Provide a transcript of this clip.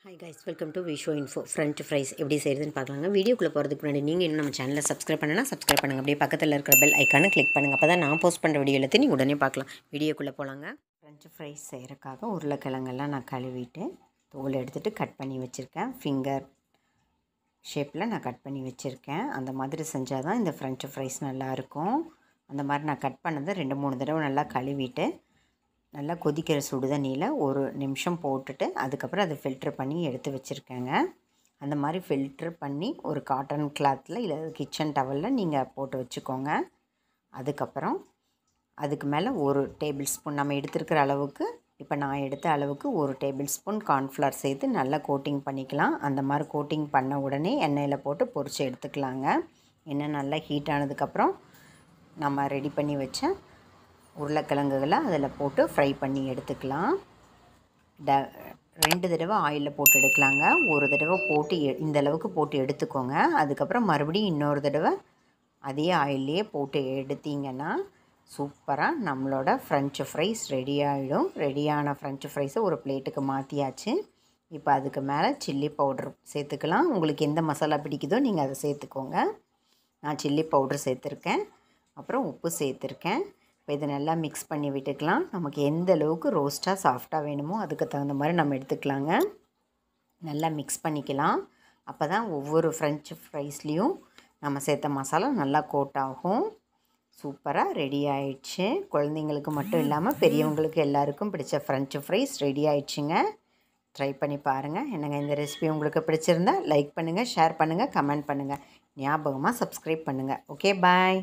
Hi guys, welcome to Visho Info. French fries எப்படி செய்யறதுன்னு பார்க்கலாங்க. வீடியோக்குள்ளே போகிறதுக்கு முன்னாடி நீங்கள் இன்னும் நம்ம சேனலை சப்ஸ்கிரைப் பண்ணுங்கள். அப்படியே பக்கத்தில் இருக்கிற பெல் ஐக்கானை கிளிக் பண்ணுங்கள். அப்போ தான் நான் போஸ்ட் பண்ணுற வீடியோ எல்லாத்தையும் நீங்கள் உடனே பார்க்கலாம். வீடியோக்குள்ளே போகலாங்க. ஃப்ரெஞ்ச் ஃப்ரைஸ் செய்கிறக்காக உருளைக்கிழங்கெல்லாம் நான் கழுவிட்டு தோல் எடுத்துகிட்டு கட் பண்ணி வச்சுருக்கேன். ஃபிங்கர் ஷேப்பில் நான் கட் பண்ணி வச்சுருக்கேன். அந்த மாதிரி செஞ்சால் தான் இந்த ஃப்ரெஞ்ச் ஃப்ரைஸ் நல்லாயிருக்கும். அந்த மாதிரி நான் கட் பண்ணதை 2-3 தடவை நல்லா கழுவிட்டு நல்லா கொதிக்கிற சுடு தண்ணியில் ஒரு நிமிஷம் போட்டுட்டு அதுக்கப்புறம் அதை ஃபில்ட்ரு பண்ணி எடுத்து வச்சுருக்கேங்க. அந்த மாதிரி ஃபில்ட்ரு பண்ணி ஒரு காட்டன் கிளாத்தில் இல்லை கிச்சன் டவலில் நீங்கள் போட்டு வச்சுக்கோங்க. அதுக்கப்புறம் அதுக்கு மேலே 1 டேபிள் ஸ்பூன் நம்ம எடுத்துருக்கிற அளவுக்கு, இப்போ நான் எடுத்த அளவுக்கு 1 டேபிள் ஸ்பூன் கார்ன்ஃப்ளவர் சேர்த்து நல்லா கோட்டிங் பண்ணிக்கலாம். அந்த மாதிரி கோட்டிங் பண்ண உடனே எண்ணெயில் போட்டு பொரித்து எடுத்துக்கலாங்க. எண்ணெய் நல்லா ஹீட் ஆனதுக்கப்புறம் நம்ம ரெடி பண்ணி வச்ச உருளைக்கிழங்குகளை அதில் போட்டு ஃப்ரை பண்ணி எடுத்துக்கலாம். 2 தடவை ஆயிலில் போட்டு எடுக்கலாங்க. ஒரு தடவை போட்டு இந்த அளவுக்கு போட்டு எடுத்துக்கோங்க. அதுக்கப்புறம் மறுபடியும் இன்னொரு தடவை அதே ஆயிலே போட்டு எடுத்திங்கன்னா சூப்பராக நம்மளோட ஃப்ரெஞ்ச் ஃப்ரைஸ் ரெடி ஆகிடும். ரெடியான ஃப்ரெஞ்ச் ஃப்ரைஸை ஒரு பிளேட்டுக்கு மாற்றியாச்சு. இப்போ அதுக்கு மேலே சில்லி பவுடர் சேர்த்துக்கலாம். உங்களுக்கு எந்த மசாலா பிடிக்குதோ நீங்கள் அதை சேர்த்துக்கோங்க. நான் சில்லி பவுடர் சேர்த்துருக்கேன். அப்புறம் உப்பு சேர்த்துருக்கேன். இப்போ இதை நல்லா மிக்ஸ் பண்ணி விட்டுக்கலாம். நமக்கு எந்த அளவுக்கு ரோஸ்ட்டாக சாஃப்டாக வேணுமோ அதுக்கு தகுந்த மாதிரி நம்ம எடுத்துக்கலாங்க. நல்லா மிக்ஸ் பண்ணிக்கலாம். அப்போ தான் ஒவ்வொரு ஃப்ரெஞ்ச் ஃப்ரைஸ்லேயும் நம்ம சேர்த்த மசாலா நல்லா கோட் ஆகும். சூப்பராக ரெடி ஆயிடுச்சு. குழந்தைங்களுக்கு மட்டும் இல்லாமல் பெரியவங்களுக்கு எல்லாருக்கும் பிடிச்ச ஃப்ரெஞ்ச் ஃப்ரைஸ் ரெடி ஆயிடுச்சுங்க. ட்ரை பண்ணி பாருங்கள். என்னங்க இந்த ரெசிபி உங்களுக்கு பிடிச்சிருந்தா லைக் பண்ணுங்கள், ஷேர் பண்ணுங்கள், கமெண்ட் பண்ணுங்கள். ஞாபகமாக சப்ஸ்கிரைப் பண்ணுங்கள். ஓகே, பாய்.